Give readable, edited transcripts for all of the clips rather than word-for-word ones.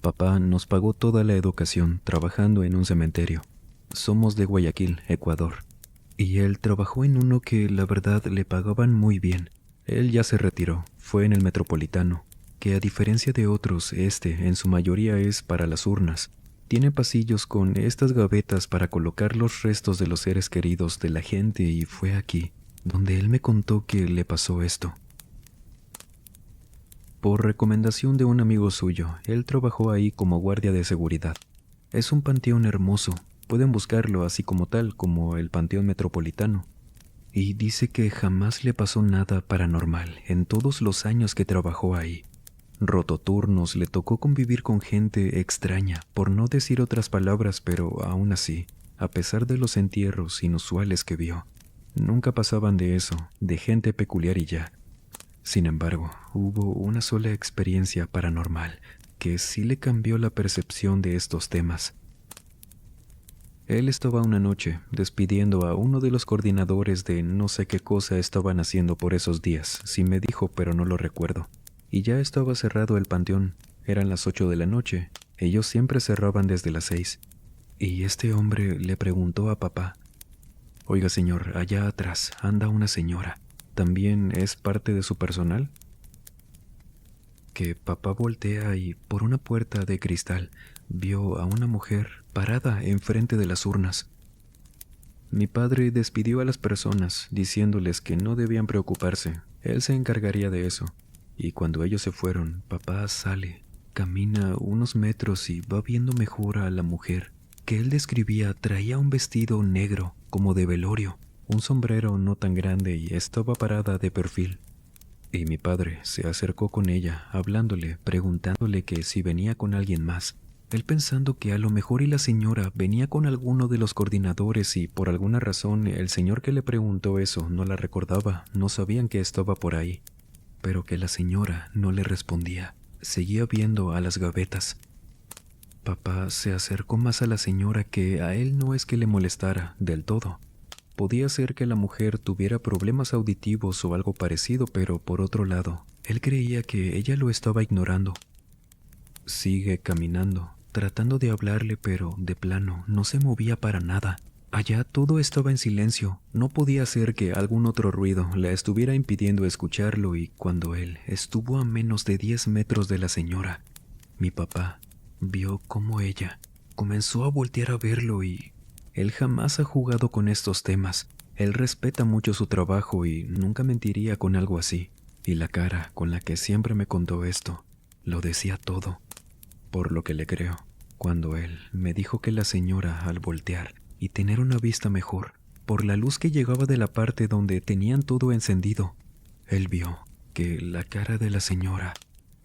Papá nos pagó toda la educación trabajando en un cementerio. Somos de Guayaquil, Ecuador. Y él trabajó en uno que la verdad le pagaban muy bien. Él ya se retiró, fue en el Metropolitano, que a diferencia de otros, en su mayoría es para las urnas. Tiene pasillos con estas gavetas para colocar los restos de los seres queridos de la gente y fue aquí donde él me contó que le pasó esto. Por recomendación de un amigo suyo, él trabajó ahí como guardia de seguridad. Es un panteón hermoso, pueden buscarlo así como tal, como el Panteón Metropolitano. Y dice que jamás le pasó nada paranormal en todos los años que trabajó ahí. Rototurnos, le tocó convivir con gente extraña, por no decir otras palabras, pero aún así, a pesar de los entierros inusuales que vio, nunca pasaban de eso, de gente peculiar y ya. Sin embargo, hubo una sola experiencia paranormal que sí le cambió la percepción de estos temas. Él estaba una noche despidiendo a uno de los coordinadores de no sé qué cosa estaban haciendo por esos días, sí me dijo, pero no lo recuerdo. Y ya estaba cerrado el panteón, eran las 8 de la noche, ellos siempre cerraban desde las 6. Y este hombre le preguntó a papá: «Oiga señor, allá atrás anda una señora, ¿también es parte de su personal?». Que papá voltea y por una puerta de cristal vio a una mujer parada enfrente de las urnas. Mi padre despidió a las personas diciéndoles que no debían preocuparse, él se encargaría de eso. Y cuando ellos se fueron, papá sale, camina unos metros y va viendo mejor a la mujer, que él describía traía un vestido negro como de velorio, un sombrero no tan grande y estaba parada de perfil. Y mi padre se acercó con ella, hablándole, preguntándole que si venía con alguien más. Él pensando que a lo mejor y la señora venía con alguno de los coordinadores y por alguna razón el señor que le preguntó eso no la recordaba, no sabían que estaba por ahí. Pero que la señora no le respondía, seguía viendo a las gavetas. Papá se acercó más a la señora que a él no es que le molestara del todo. Podía ser que la mujer tuviera problemas auditivos o algo parecido, pero por otro lado, él creía que ella lo estaba ignorando. Sigue caminando, tratando de hablarle, pero de plano no se movía para nada. Allá todo estaba en silencio, no podía ser que algún otro ruido la estuviera impidiendo escucharlo y cuando él estuvo a menos de 10 metros de la señora, mi papá vio cómo ella comenzó a voltear a verlo y él jamás ha jugado con estos temas. Él respeta mucho su trabajo y nunca mentiría con algo así. Y la cara con la que siempre me contó esto, lo decía todo. Por lo que le creo, cuando él me dijo que la señora, al voltear y tener una vista mejor, por la luz que llegaba de la parte donde tenían todo encendido, él vio que la cara de la señora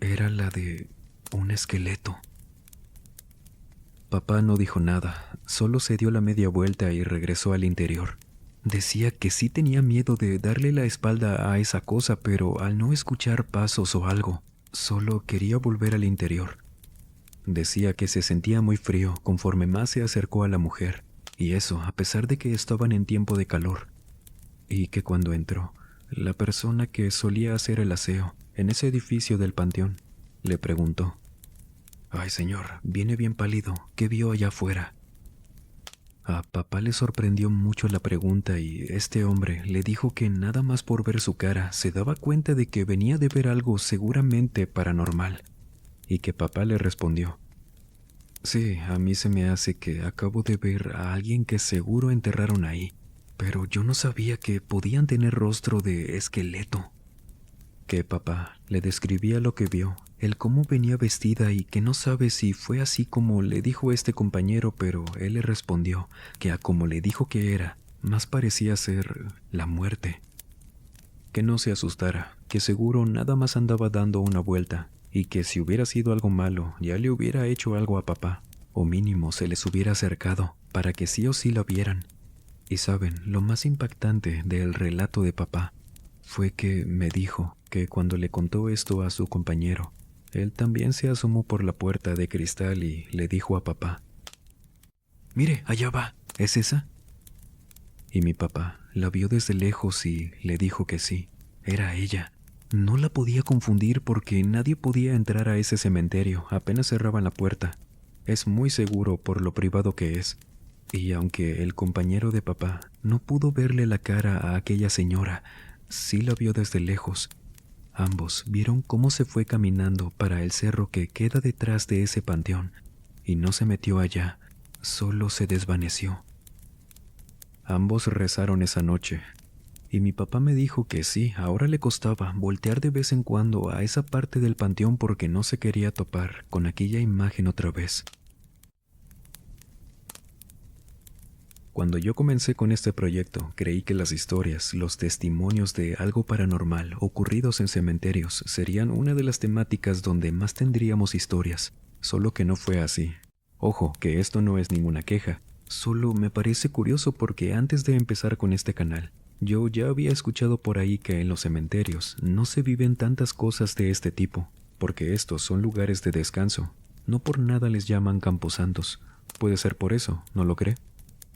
era la de un esqueleto. Papá no dijo nada, solo se dio la media vuelta y regresó al interior. Decía que sí tenía miedo de darle la espalda a esa cosa, pero al no escuchar pasos o algo, solo quería volver al interior. Decía que se sentía muy frío conforme más se acercó a la mujer, y eso a pesar de que estaban en tiempo de calor, y que cuando entró, la persona que solía hacer el aseo en ese edificio del panteón le preguntó: «Ay, señor, viene bien pálido, ¿qué vio allá afuera?». A papá le sorprendió mucho la pregunta y este hombre le dijo que nada más por ver su cara se daba cuenta de que venía de ver algo seguramente paranormal, y que papá le respondió: «Sí, a mí se me hace que acabo de ver a alguien que seguro enterraron ahí, pero yo no sabía que podían tener rostro de esqueleto». Que papá le describía lo que vio, el cómo venía vestida y que no sabe si fue así como le dijo este compañero, pero él le respondió que a como le dijo que era, más parecía ser la muerte. Que no se asustara, que seguro nada más andaba dando una vuelta y que si hubiera sido algo malo ya le hubiera hecho algo a papá, o mínimo se les hubiera acercado para que sí o sí la vieran. Y saben, lo más impactante del relato de papá fue que me dijo que cuando le contó esto a su compañero, él también se asomó por la puerta de cristal y le dijo a papá: «Mire, allá va, ¿es esa?». Y mi papá la vio desde lejos y le dijo que sí, era ella. No la podía confundir porque nadie podía entrar a ese cementerio, apenas cerraban la puerta. Es muy seguro por lo privado que es. Y aunque el compañero de papá no pudo verle la cara a aquella señora, sí la vio desde lejos. Ambos vieron cómo se fue caminando para el cerro que queda detrás de ese panteón, y no se metió allá, solo se desvaneció. Ambos rezaron esa noche, y mi papá me dijo que sí, ahora le costaba voltear de vez en cuando a esa parte del panteón porque no se quería topar con aquella imagen otra vez. Cuando yo comencé con este proyecto, creí que las historias, los testimonios de algo paranormal ocurridos en cementerios serían una de las temáticas donde más tendríamos historias, solo que no fue así. Ojo, que esto no es ninguna queja, solo me parece curioso porque antes de empezar con este canal, yo ya había escuchado por ahí que en los cementerios no se viven tantas cosas de este tipo, porque estos son lugares de descanso. No por nada les llaman camposantos. Puede ser por eso, ¿no lo cree?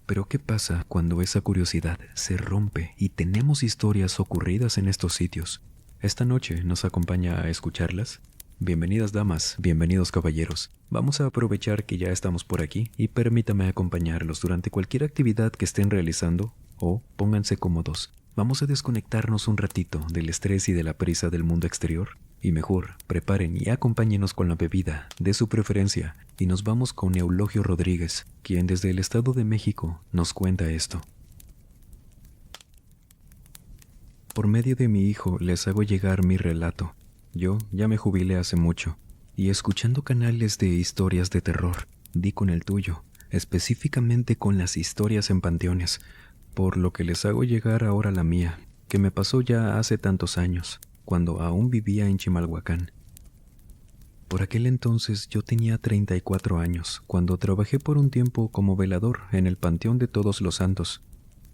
Pero ¿qué pasa cuando esa curiosidad se rompe y tenemos historias ocurridas en estos sitios? Esta noche nos acompaña a escucharlas. Bienvenidas damas, bienvenidos caballeros. Vamos a aprovechar que ya estamos por aquí y permítame acompañarlos durante cualquier actividad que estén realizando o pónganse cómodos. Vamos a desconectarnos un ratito del estrés y de la prisa del mundo exterior. Y mejor, preparen y acompáñenos con la bebida de su preferencia y nos vamos con Eulogio Rodríguez, quien desde el Estado de México nos cuenta esto. Por medio de mi hijo les hago llegar mi relato. Yo ya me jubilé hace mucho y escuchando canales de historias de terror, di con el tuyo, específicamente con las historias en panteones, por lo que les hago llegar ahora la mía, que me pasó ya hace tantos años, cuando aún vivía en Chimalhuacán. Por aquel entonces yo tenía 34 años, cuando trabajé por un tiempo como velador en el Panteón de Todos los Santos.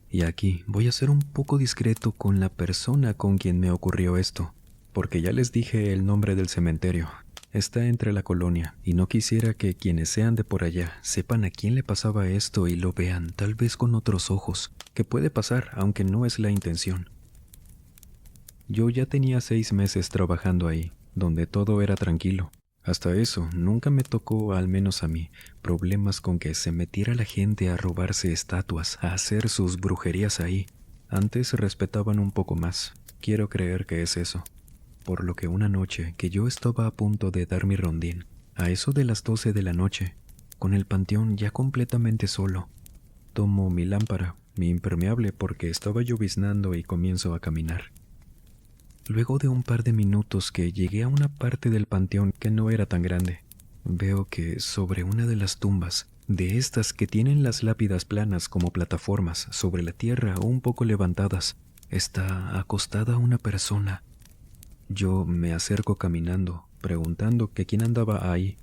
Y aquí voy a ser un poco discreto con la persona con quien me ocurrió esto, porque ya les dije el nombre del cementerio. Está entre la colonia, y no quisiera que quienes sean de por allá sepan a quién le pasaba esto y lo vean tal vez con otros ojos, que puede pasar, aunque no es la intención. Yo ya tenía 6 meses trabajando ahí, donde todo era tranquilo. Hasta eso, nunca me tocó, al menos a mí, problemas con que se metiera la gente a robarse estatuas, a hacer sus brujerías ahí. Antes respetaban un poco más. Quiero creer que es eso. Por lo que una noche que yo estaba a punto de dar mi rondín, a eso de las 12 de la noche, con el panteón ya completamente solo, tomo mi lámpara, mi impermeable porque estaba lloviznando y comienzo a caminar. Luego de un par de minutos que llegué a una parte del panteón que no era tan grande, veo que sobre una de las tumbas, de estas que tienen las lápidas planas como plataformas sobre la tierra o un poco levantadas, está acostada una persona. Yo me acerco caminando, preguntando que quién andaba ahí.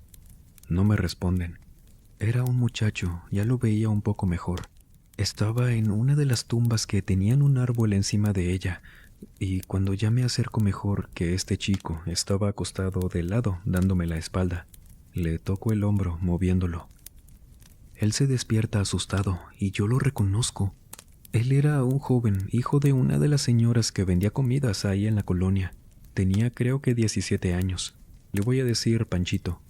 No me responden. Era un muchacho, ya lo veía un poco mejor. Estaba en una de las tumbas que tenían un árbol encima de ella, y cuando ya me acerco mejor que este chico estaba acostado de lado dándome la espalda, le toco el hombro moviéndolo. Él se despierta asustado y yo lo reconozco. Él era un joven, hijo de una de las señoras que vendía comidas ahí en la colonia. Tenía creo que 17 años. Le voy a decir Panchito.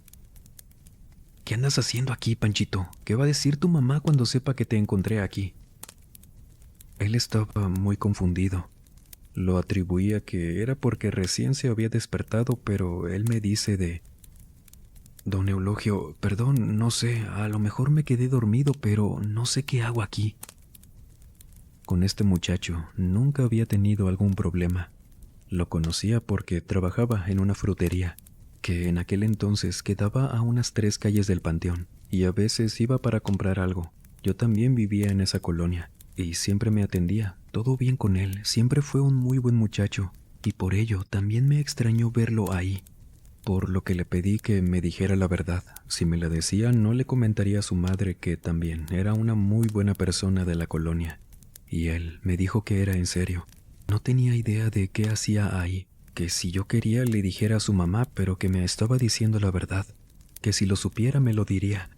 ¿Qué andas haciendo aquí, Panchito? ¿Qué va a decir tu mamá cuando sepa que te encontré aquí? Él estaba muy confundido. Lo atribuía que era porque recién se había despertado, pero él me dice de... Don Eulogio, perdón, no sé, a lo mejor me quedé dormido, pero no sé qué hago aquí. Con este muchacho nunca había tenido algún problema. Lo conocía porque trabajaba en una frutería, que en aquel entonces quedaba a unas 3 calles del panteón, y a veces iba para comprar algo. Yo también vivía en esa colonia, y siempre me atendía. Todo bien con él, siempre fue un muy buen muchacho, y por ello también me extrañó verlo ahí. Por lo que le pedí que me dijera la verdad. Si me la decía, no le comentaría a su madre que también era una muy buena persona de la colonia. Y él me dijo que era en serio. No tenía idea de qué hacía ahí, que si yo quería le dijera a su mamá, pero que me estaba diciendo la verdad, que si lo supiera me lo diría,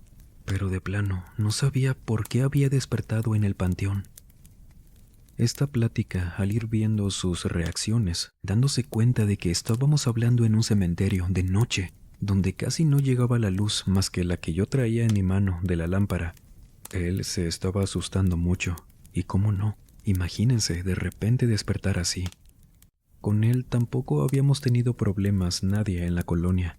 pero de plano no sabía por qué había despertado en el panteón. Esta plática, al ir viendo sus reacciones, dándose cuenta de que estábamos hablando en un cementerio de noche, donde casi no llegaba la luz más que la que yo traía en mi mano de la lámpara, él se estaba asustando mucho. Y cómo no, imagínense de repente despertar así. Con él tampoco habíamos tenido problemas nadie en la colonia.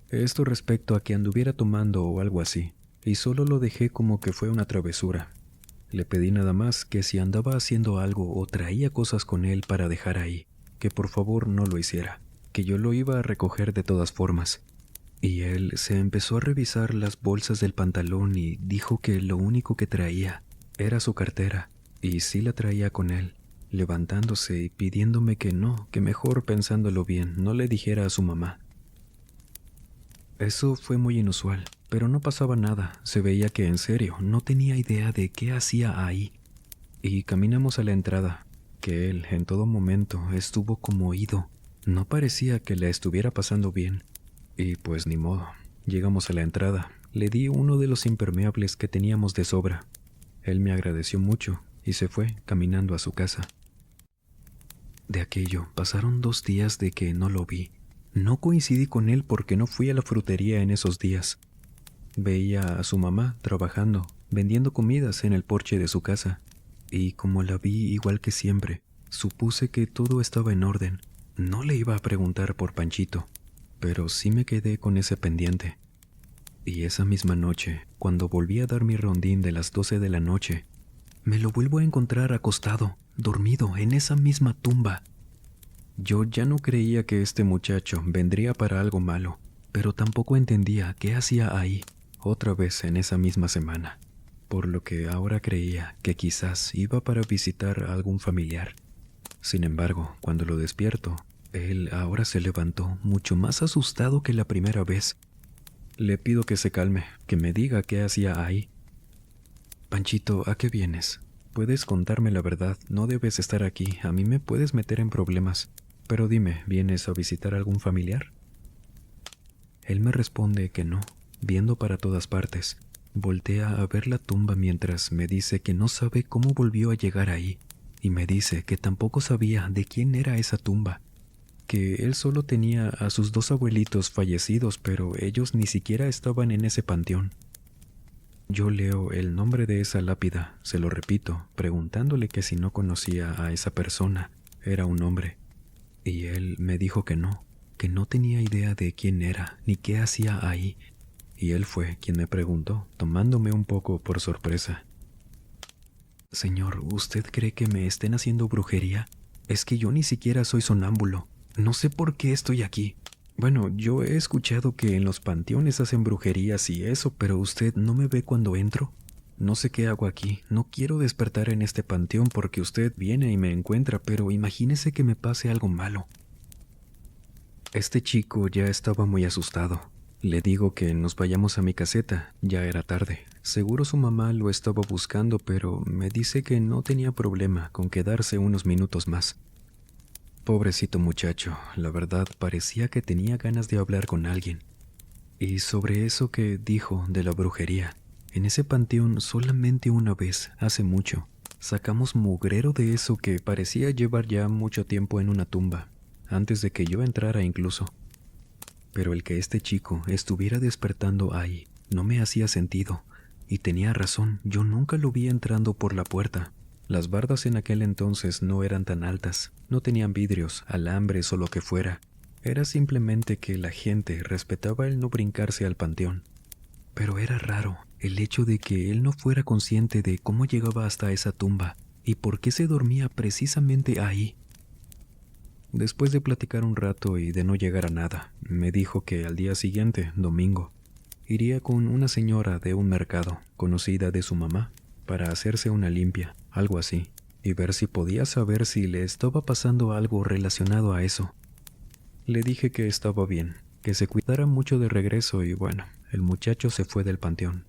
Esto respecto a que anduviera tomando o algo así, y solo lo dejé como que fue una travesura. Le pedí nada más que si andaba haciendo algo o traía cosas con él para dejar ahí, que por favor no lo hiciera, que yo lo iba a recoger de todas formas. Y él se empezó a revisar las bolsas del pantalón y dijo que lo único que traía era su cartera, y sí la traía con él, levantándose y pidiéndome que no, que mejor pensándolo bien, no le dijera a su mamá. Eso fue muy inusual, pero no pasaba nada, se veía que en serio no tenía idea de qué hacía ahí. Y caminamos a la entrada, que él en todo momento estuvo como ido, no parecía que le estuviera pasando bien. Y pues ni modo, llegamos a la entrada, le di uno de los impermeables que teníamos de sobra. Él me agradeció mucho y se fue caminando a su casa. De aquello pasaron 2 días de que no lo vi. No coincidí con él porque no fui a la frutería en esos días. Veía a su mamá trabajando, vendiendo comidas en el porche de su casa, y como la vi igual que siempre, supuse que todo estaba en orden. No le iba a preguntar por Panchito, pero sí me quedé con ese pendiente. Y esa misma noche, cuando volví a dar mi rondín de las 12 de la noche, me lo vuelvo a encontrar acostado, dormido, en esa misma tumba. Yo ya no creía que este muchacho vendría para algo malo, pero tampoco entendía qué hacía ahí, otra vez en esa misma semana, por lo que ahora creía que quizás iba para visitar a algún familiar. Sin embargo, cuando lo despierto, él ahora se levantó mucho más asustado que la primera vez. Le pido que se calme, que me diga qué hacía ahí. Panchito, ¿a qué vienes? Puedes contarme la verdad, no debes estar aquí, a mí me puedes meter en problemas. Pero dime, ¿vienes a visitar a algún familiar? Él me responde que no, viendo para todas partes. Voltea a ver la tumba mientras me dice que no sabe cómo volvió a llegar ahí, y me dice que tampoco sabía de quién era esa tumba, que él solo tenía a sus 2 abuelitos fallecidos, pero ellos ni siquiera estaban en ese panteón. Yo leo el nombre de esa lápida, se lo repito, preguntándole que si no conocía a esa persona, era un hombre. Y él me dijo que no tenía idea de quién era ni qué hacía ahí. Y él fue quien me preguntó, tomándome un poco por sorpresa. Señor, ¿usted cree que me estén haciendo brujería? Es que yo ni siquiera soy sonámbulo. No sé por qué estoy aquí. Bueno, yo he escuchado que en los panteones hacen brujerías y eso, pero usted no me ve cuando entro. No sé qué hago aquí, no quiero despertar en este panteón porque usted viene y me encuentra, pero imagínese que me pase algo malo. Este chico ya estaba muy asustado. Le digo que nos vayamos a mi caseta, ya era tarde. Seguro su mamá lo estaba buscando, pero me dice que no tenía problema con quedarse unos minutos más. Pobrecito muchacho, la verdad parecía que tenía ganas de hablar con alguien. Y sobre eso que dijo de la brujería, en ese panteón solamente una vez, hace mucho, sacamos mugrero de eso que parecía llevar ya mucho tiempo en una tumba, antes de que yo entrara incluso. Pero el que este chico estuviera despertando ahí no me hacía sentido, y tenía razón, yo nunca lo vi entrando por la puerta. Las bardas en aquel entonces no eran tan altas, no tenían vidrios, alambres o lo que fuera. Era simplemente que la gente respetaba el no brincarse al panteón. Pero era raro el hecho de que él no fuera consciente de cómo llegaba hasta esa tumba y por qué se dormía precisamente ahí. Después de platicar un rato y de no llegar a nada, me dijo que al día siguiente, domingo, iría con una señora de un mercado, conocida de su mamá, para hacerse una limpia, algo así, y ver si podía saber si le estaba pasando algo relacionado a eso. Le dije que estaba bien, que se cuidara mucho de regreso y bueno, el muchacho se fue del panteón.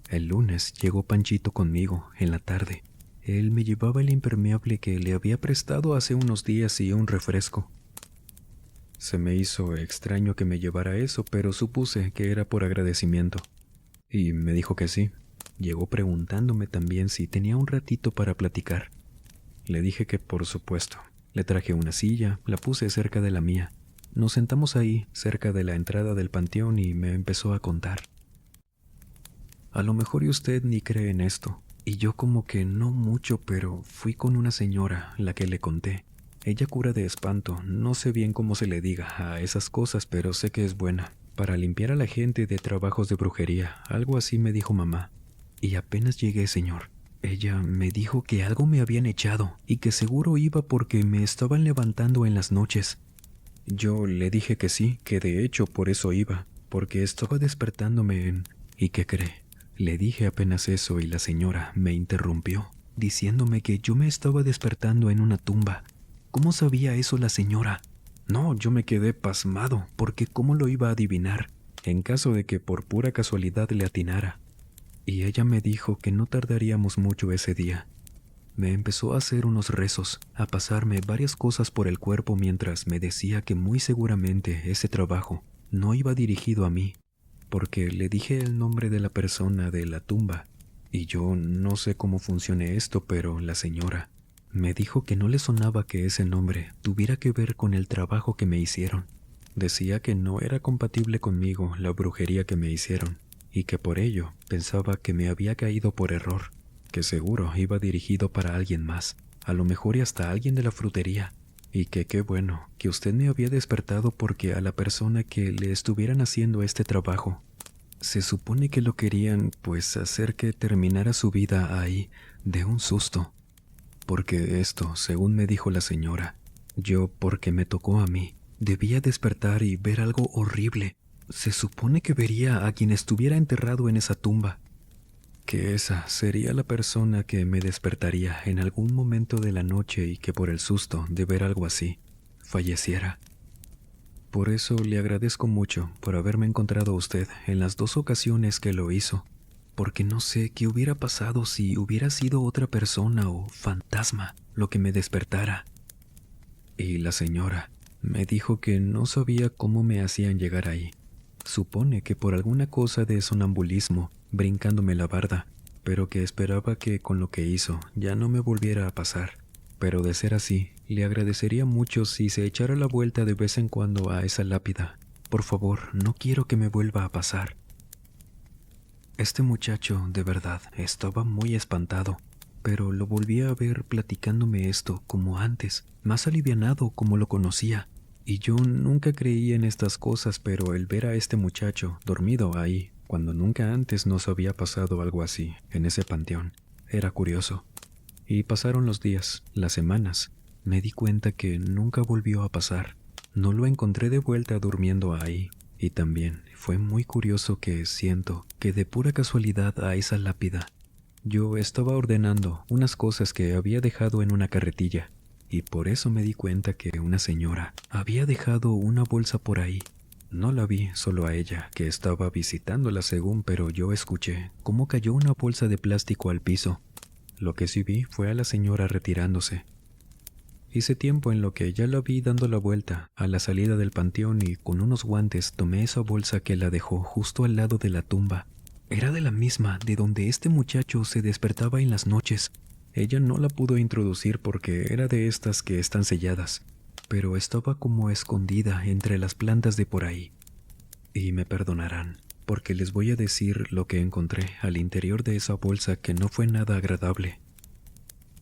El lunes llegó Panchito conmigo, en la tarde. Él me llevaba el impermeable que le había prestado hace unos días y un refresco. Se me hizo extraño que me llevara eso, pero supuse que era por agradecimiento. Y me dijo que sí. Llegó preguntándome también si tenía un ratito para platicar. Le dije que por supuesto. Le traje una silla, la puse cerca de la mía. Nos sentamos ahí, cerca de la entrada del panteón, y me empezó a contar. A lo mejor y usted ni cree en esto, y yo como que no mucho, pero fui con una señora, la que le conté. Ella cura de espanto, no sé bien cómo se le diga a esas cosas, pero sé que es buena, para limpiar a la gente de trabajos de brujería, algo así me dijo mamá. Y apenas llegué, señor, ella me dijo que algo me habían echado, y que seguro iba porque me estaban levantando en las noches. Yo le dije que sí, que de hecho por eso iba, porque estaba despertándome en... ¿Y qué cree? Le dije apenas eso y la señora me interrumpió, diciéndome que yo me estaba despertando en una tumba. ¿Cómo sabía eso la señora? No, yo me quedé pasmado, porque ¿cómo lo iba a adivinar, en caso de que por pura casualidad le atinara? Y ella me dijo que no tardaríamos mucho ese día. Me empezó a hacer unos rezos, a pasarme varias cosas por el cuerpo mientras me decía que muy seguramente ese trabajo no iba dirigido a mí, porque le dije el nombre de la persona de la tumba, y yo no sé cómo funcione esto, pero la señora me dijo que no le sonaba que ese nombre tuviera que ver con el trabajo que me hicieron. Decía que no era compatible conmigo la brujería que me hicieron, y que por ello pensaba que me había caído por error, que seguro iba dirigido para alguien más, a lo mejor y hasta alguien de la frutería, y que qué bueno que usted me había despertado porque a la persona que le estuvieran haciendo este trabajo, se supone que lo querían pues hacer que terminara su vida ahí de un susto. Porque esto, según me dijo la señora, yo, porque me tocó a mí, debía despertar y ver algo horrible. Se supone que vería a quien estuviera enterrado en esa tumba, que esa sería la persona que me despertaría en algún momento de la noche y que por el susto de ver algo así, falleciera. Por eso le agradezco mucho por haberme encontrado a usted en las 2 ocasiones que lo hizo, porque no sé qué hubiera pasado si hubiera sido otra persona o fantasma lo que me despertara. Y la señora me dijo que no sabía cómo me hacían llegar ahí. Supone que por alguna cosa de sonambulismo, brincándome la barda, pero que esperaba que con lo que hizo ya no me volviera a pasar. Pero de ser así, le agradecería mucho si se echara la vuelta de vez en cuando a esa lápida. Por favor, no quiero que me vuelva a pasar. Este muchacho, de verdad, estaba muy espantado, pero lo volví a ver platicándome esto como antes, más alivianado como lo conocía. Y yo nunca creí en estas cosas, pero el ver a este muchacho dormido ahí, cuando nunca antes nos había pasado algo así, en ese panteón, era curioso. Y pasaron los días, las semanas. Me di cuenta que nunca volvió a pasar. No lo encontré de vuelta durmiendo ahí. Y también fue muy curioso que siento que de pura casualidad a esa lápida, yo estaba ordenando unas cosas que había dejado en una carretilla. Y por eso me di cuenta que una señora había dejado una bolsa por ahí. No la vi, solo a ella, que estaba visitándola según, pero yo escuché cómo cayó una bolsa de plástico al piso. Lo que sí vi fue a la señora retirándose. Hice tiempo en lo que ya la vi dando la vuelta a la salida del panteón y con unos guantes tomé esa bolsa que la dejó justo al lado de la tumba. Era de la misma de donde este muchacho se despertaba en las noches. Ella no la pudo introducir porque era de estas que están selladas, pero estaba como escondida entre las plantas de por ahí. Y me perdonarán, porque les voy a decir lo que encontré al interior de esa bolsa que no fue nada agradable.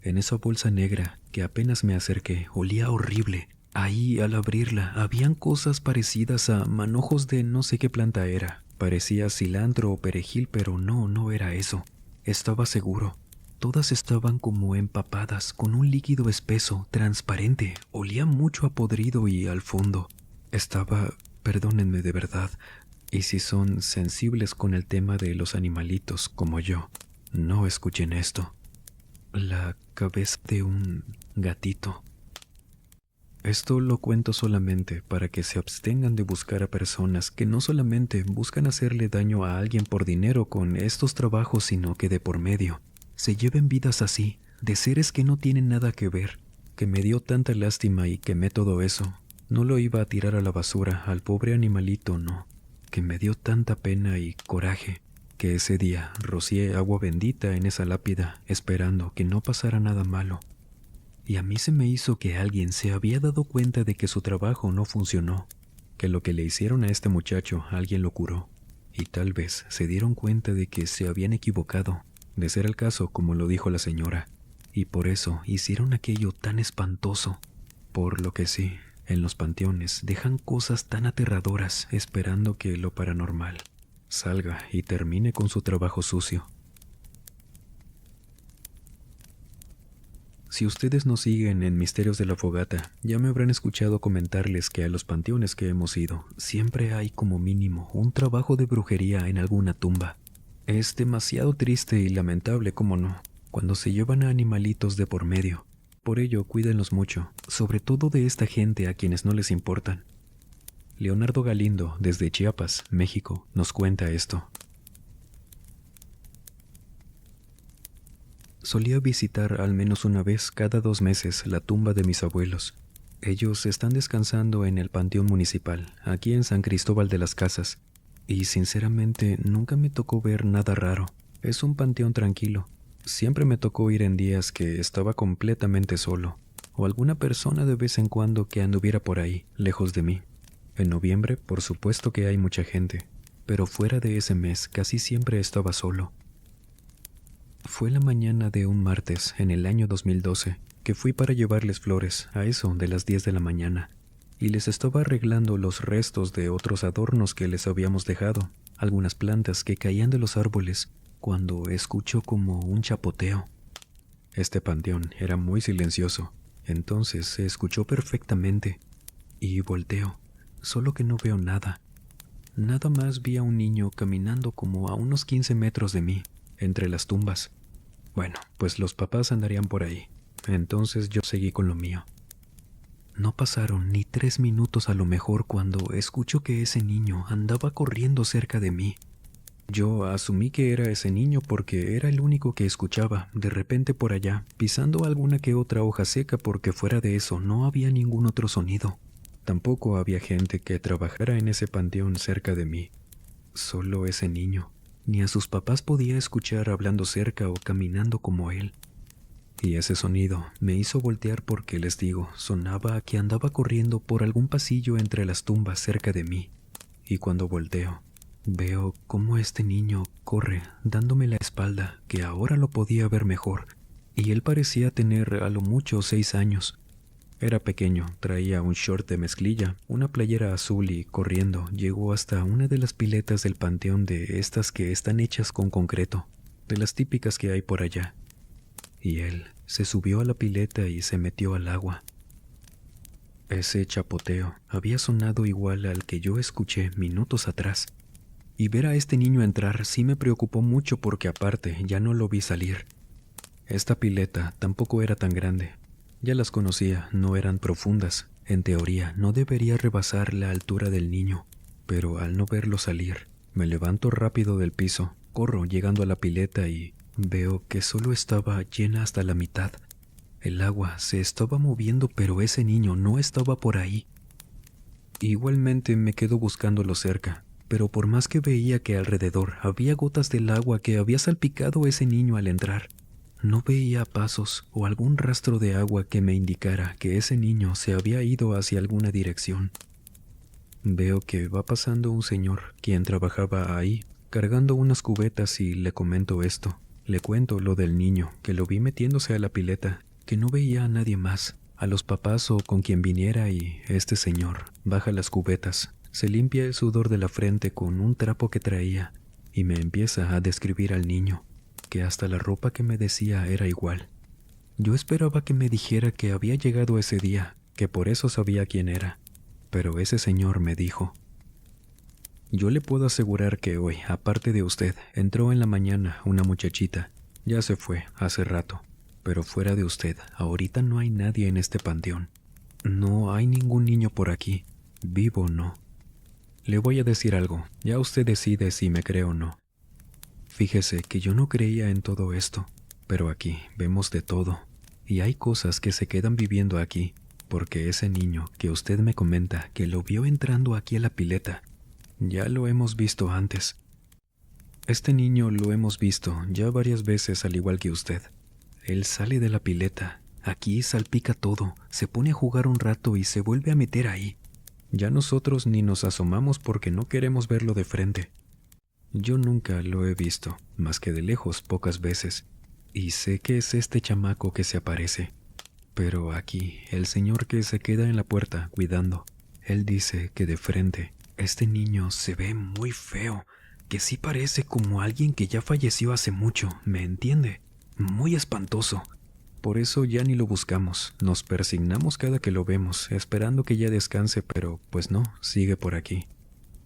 En esa bolsa negra, que apenas me acerqué, olía horrible. Ahí, al abrirla, habían cosas parecidas a manojos de no sé qué planta era. Parecía cilantro o perejil, pero no era eso. Estaba seguro. Todas estaban como empapadas, con un líquido espeso, transparente. Olía mucho a podrido y al fondo estaba... Perdónenme de verdad, y si son sensibles con el tema de los animalitos como yo, no escuchen esto. La cabeza de un gatito. Esto lo cuento solamente para que se abstengan de buscar a personas que no solamente buscan hacerle daño a alguien por dinero con estos trabajos, sino que de por medio se lleven vidas así, de seres que no tienen nada que ver, que me dio tanta lástima y quemé todo eso. No lo iba a tirar a la basura al pobre animalito, no, que me dio tanta pena y coraje, que ese día rocié agua bendita en esa lápida, esperando que no pasara nada malo. y a mí se me hizo que alguien se había dado cuenta de que su trabajo no funcionó, que lo que le hicieron a este muchacho alguien lo curó, y tal vez se dieron cuenta de que se habían equivocado, de ser el caso como lo dijo la señora, y por eso hicieron aquello tan espantoso. Por lo que sí, en los panteones dejan cosas tan aterradoras esperando que lo paranormal salga y termine con su trabajo sucio. Si ustedes nos siguen en Misterios de la Fogata, ya me habrán escuchado comentarles que a los panteones que hemos ido siempre hay como mínimo un trabajo de brujería en alguna tumba. Es demasiado triste y lamentable, como no, cuando se llevan a animalitos de por medio. Por ello, cuídenlos mucho, sobre todo de esta gente a quienes no les importan. Leonardo Galindo, desde Chiapas, México, nos cuenta esto. Solía visitar al menos una vez cada 2 meses la tumba de mis abuelos. Ellos están descansando en el Panteón Municipal, aquí en San Cristóbal de las Casas, y sinceramente nunca me tocó ver nada raro. Es un panteón tranquilo. Siempre me tocó ir en días que estaba completamente solo, o alguna persona de vez en cuando que anduviera por ahí, lejos de mí. En noviembre, por supuesto que hay mucha gente, pero fuera de ese mes casi siempre estaba solo. Fue la mañana de un martes en el año 2012 que fui para llevarles flores a eso de las 10 de la mañana, y les estaba arreglando los restos de otros adornos que les habíamos dejado, algunas plantas que caían de los árboles, cuando escucho como un chapoteo. Este panteón era muy silencioso, entonces se escuchó perfectamente, y volteo, solo que no veo nada. Nada más vi a un niño caminando como a unos 15 metros de mí, entre las tumbas. Bueno, pues los papás andarían por ahí, entonces yo seguí con lo mío. No pasaron ni 3 minutos a lo mejor cuando escucho que ese niño andaba corriendo cerca de mí. Yo asumí que era ese niño porque era el único que escuchaba, de repente por allá, pisando alguna que otra hoja seca, porque fuera de eso no había ningún otro sonido. Tampoco había gente que trabajara en ese panteón cerca de mí. Solo ese niño. Ni a sus papás podía escuchar hablando cerca o caminando como él. Y ese sonido me hizo voltear porque, les digo, sonaba a que andaba corriendo por algún pasillo entre las tumbas cerca de mí. Y cuando volteo, veo cómo este niño corre dándome la espalda, que ahora lo podía ver mejor, y él parecía tener a lo mucho 6 años. Era pequeño, traía un short de mezclilla, una playera azul y, corriendo, llegó hasta una de las piletas del panteón, de estas que están hechas con concreto, de las típicas que hay por allá. Y él se subió a la pileta y se metió al agua. Ese chapoteo había sonado igual al que yo escuché minutos atrás. Y ver a este niño entrar sí me preocupó mucho porque aparte ya no lo vi salir. Esta pileta tampoco era tan grande. Ya las conocía, no eran profundas. En teoría, no debería rebasar la altura del niño. Pero al no verlo salir, me levanto rápido del piso, corro llegando a la pileta y veo que solo estaba llena hasta la mitad. El agua se estaba moviendo, pero ese niño no estaba por ahí. Igualmente me quedo buscándolo cerca, pero por más que veía que alrededor había gotas del agua que había salpicado ese niño al entrar, no veía pasos o algún rastro de agua que me indicara que ese niño se había ido hacia alguna dirección. Veo que va pasando un señor, quien trabajaba ahí, cargando unas cubetas, y le comento esto. Le cuento lo del niño, que lo vi metiéndose a la pileta, que no veía a nadie más, a los papás o con quien viniera, y este señor baja las cubetas, se limpia el sudor de la frente con un trapo que traía, y me empieza a describir al niño, que hasta la ropa que me decía era igual. Yo esperaba que me dijera que había llegado ese día, que por eso sabía quién era, pero ese señor me dijo: yo le puedo asegurar que hoy, aparte de usted, entró en la mañana una muchachita. Ya se fue hace rato, pero fuera de usted, ahorita no hay nadie en este panteón. No hay ningún niño por aquí, vivo o no. Le voy a decir algo, ya usted decide si me cree o no. Fíjese que yo no creía en todo esto, pero aquí vemos de todo, y hay cosas que se quedan viviendo aquí, porque ese niño que usted me comenta que lo vio entrando aquí a la pileta, ya lo hemos visto antes. Este niño lo hemos visto ya varias veces, al igual que usted. Él sale de la pileta, Aquí salpica todo, se pone a jugar un rato y se vuelve a meter ahí. Ya nosotros ni nos asomamos porque no queremos verlo de frente. Yo nunca lo he visto, más que de lejos pocas veces, y sé que es este chamaco que se aparece. Pero aquí, el señor que se queda en la puerta cuidando, él dice que de frente, este niño se ve muy feo, que sí parece como alguien que ya falleció hace mucho, ¿me entiende? Muy espantoso. Por eso ya ni lo buscamos, nos persignamos cada que lo vemos, esperando que ya descanse, pero pues no, sigue por aquí.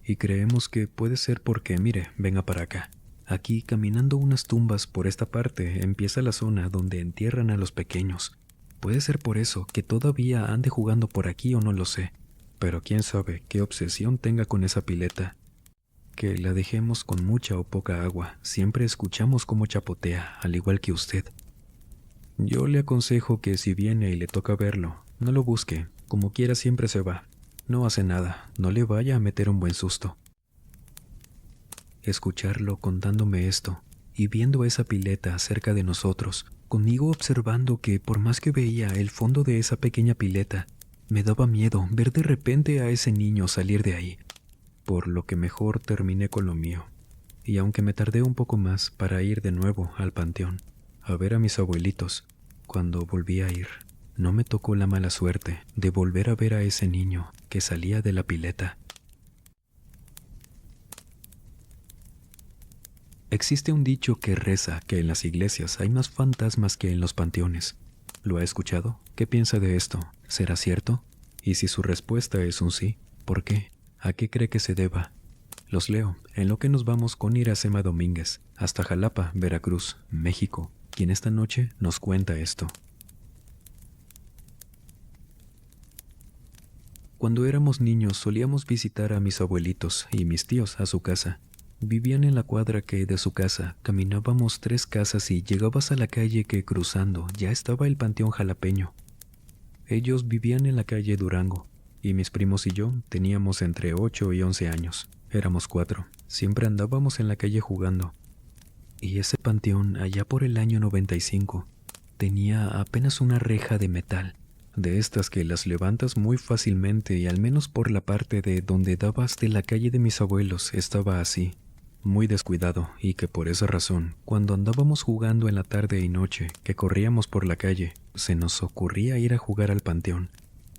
Y creemos que puede ser porque, mire, venga para acá. Aquí, caminando unas tumbas por esta parte, empieza la zona donde entierran a los pequeños. Puede ser por eso que todavía ande jugando por aquí o no lo sé. Pero quién sabe qué obsesión tenga con esa pileta. Que la dejemos con mucha o poca agua, siempre escuchamos cómo chapotea, al igual que usted. Yo le aconsejo que si viene y le toca verlo, no lo busque, como quiera siempre se va. No hace nada, no le vaya a meter un buen susto. Escucharlo contándome esto y viendo esa pileta cerca de nosotros, conmigo observando que por más que veía el fondo de esa pequeña pileta, me daba miedo ver de repente a ese niño salir de ahí, por lo que mejor terminé con lo mío. Y aunque me tardé un poco más para ir de nuevo al panteón, a ver a mis abuelitos, cuando volví a ir, no me tocó la mala suerte de volver a ver a ese niño que salía de la pileta. Existe un dicho que reza que en las iglesias hay más fantasmas que en los panteones. ¿Lo ha escuchado? ¿Qué piensa de esto? ¿Será cierto? Y si su respuesta es un sí, ¿por qué? ¿A qué cree que se deba? Los leo en lo que nos vamos con Iracema Domínguez, hasta Jalapa, Veracruz, México, quien esta noche nos cuenta esto. Cuando éramos niños solíamos visitar a mis abuelitos y mis tíos a su casa. Vivían en la cuadra que de su casa caminábamos 3 casas y llegabas a la calle que cruzando ya estaba el Panteón Jalapeño. Ellos vivían en la calle Durango y mis primos y yo teníamos entre 8 y 11 años. Éramos 4, siempre andábamos en la calle jugando. Y ese panteón allá por el año 95 tenía apenas una reja de metal, de estas que las levantas muy fácilmente y al menos por la parte de donde dabas de la calle de mis abuelos estaba así, muy descuidado y que por esa razón, cuando andábamos jugando en la tarde y noche que corríamos por la calle, se nos ocurría ir a jugar al panteón,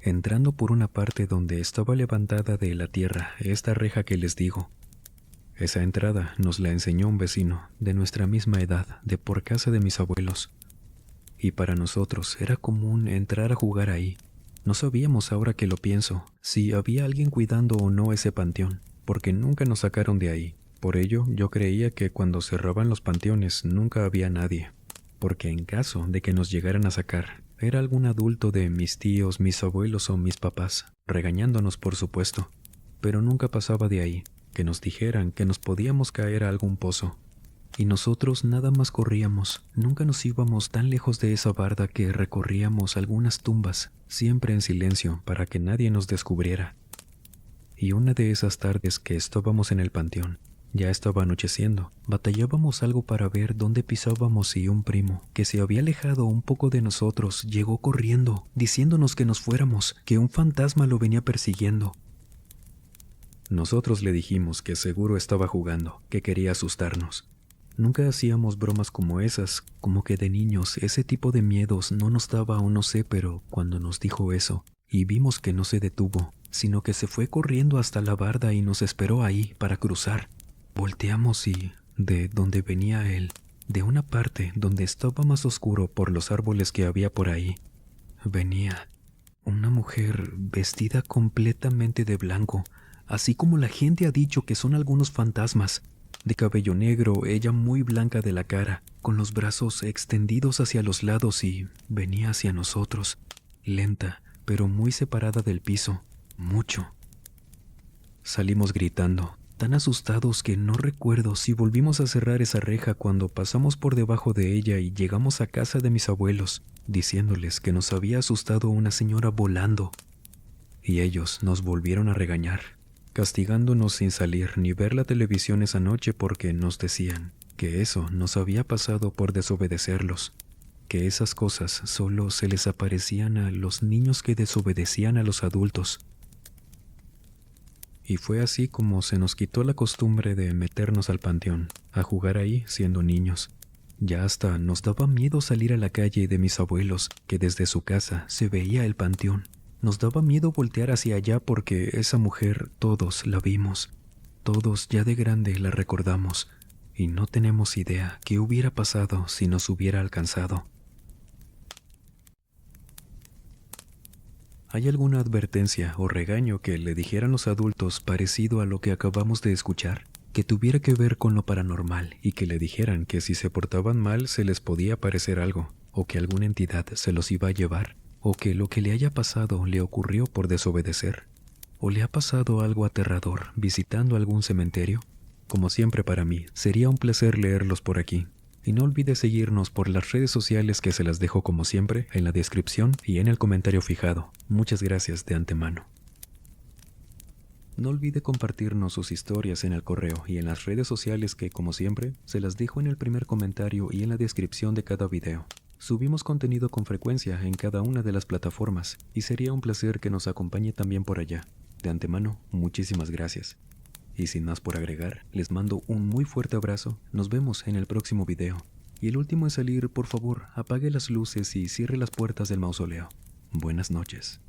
entrando por una parte donde estaba levantada de la tierra esta reja que les digo. Esa entrada nos la enseñó un vecino de nuestra misma edad de por casa de mis abuelos. Y para nosotros era común entrar a jugar ahí. No sabíamos, ahora que lo pienso, si había alguien cuidando o no ese panteón, porque nunca nos sacaron de ahí. Por ello, yo creía que cuando cerraban los panteones nunca había nadie, porque en caso de que nos llegaran a sacar, era algún adulto de mis tíos, mis abuelos o mis papás, regañándonos por supuesto, pero nunca pasaba de ahí, que nos dijeran que nos podíamos caer a algún pozo. Y nosotros nada más corríamos, nunca nos íbamos tan lejos de esa barda que recorríamos algunas tumbas, siempre en silencio para que nadie nos descubriera. Y una de esas tardes que estábamos en el panteón, ya estaba anocheciendo, batallábamos algo para ver dónde pisábamos y un primo, que se había alejado un poco de nosotros, llegó corriendo, diciéndonos que nos fuéramos, que un fantasma lo venía persiguiendo. Nosotros le dijimos que seguro estaba jugando, que quería asustarnos. Nunca hacíamos bromas como esas, como que de niños ese tipo de miedos no nos daba o no sé, pero cuando nos dijo eso, y vimos que no se detuvo, sino que se fue corriendo hasta la barda y nos esperó ahí para cruzar. Volteamos y, de donde venía él, de una parte donde estaba más oscuro por los árboles que había por ahí, venía una mujer vestida completamente de blanco, así como la gente ha dicho que son algunos fantasmas, de cabello negro, ella muy blanca de la cara, con los brazos extendidos hacia los lados y venía hacia nosotros, lenta, pero muy separada del piso, mucho. Salimos gritando, tan asustados que no recuerdo si volvimos a cerrar esa reja cuando pasamos por debajo de ella y llegamos a casa de mis abuelos, diciéndoles que nos había asustado una señora volando. Y ellos nos volvieron a regañar, castigándonos sin salir ni ver la televisión esa noche porque nos decían que eso nos había pasado por desobedecerlos. que esas cosas solo se les aparecían a los niños que desobedecían a los adultos. Y fue así como se nos quitó la costumbre de meternos al panteón, a jugar ahí siendo niños. Ya hasta nos daba miedo salir a la calle de mis abuelos, que desde su casa se veía el panteón. Nos daba miedo voltear hacia allá porque esa mujer todos la vimos. Todos ya de grande la recordamos y no tenemos idea qué hubiera pasado si nos hubiera alcanzado. ¿Hay alguna advertencia o regaño que le dijeran los adultos parecido a lo que acabamos de escuchar? Que tuviera que ver con lo paranormal y que le dijeran que si se portaban mal se les podía aparecer algo, o que alguna entidad se los iba a llevar, o que lo que le haya pasado le ocurrió por desobedecer, o le ha pasado algo aterrador visitando algún cementerio. Como siempre para mí, sería un placer leerlos por aquí. Y no olvides seguirnos por las redes sociales que se las dejo como siempre en la descripción y en el comentario fijado. Muchas gracias de antemano. No olvide compartirnos sus historias en el correo y en las redes sociales que, como siempre, se las dejo en el primer comentario y en la descripción de cada video. Subimos contenido con frecuencia en cada una de las plataformas y sería un placer que nos acompañe también por allá. De antemano, muchísimas gracias. Y sin más por agregar, les mando un muy fuerte abrazo. Nos vemos en el próximo video. Y el último en salir, por favor, apague las luces y cierre las puertas del mausoleo. Buenas noches.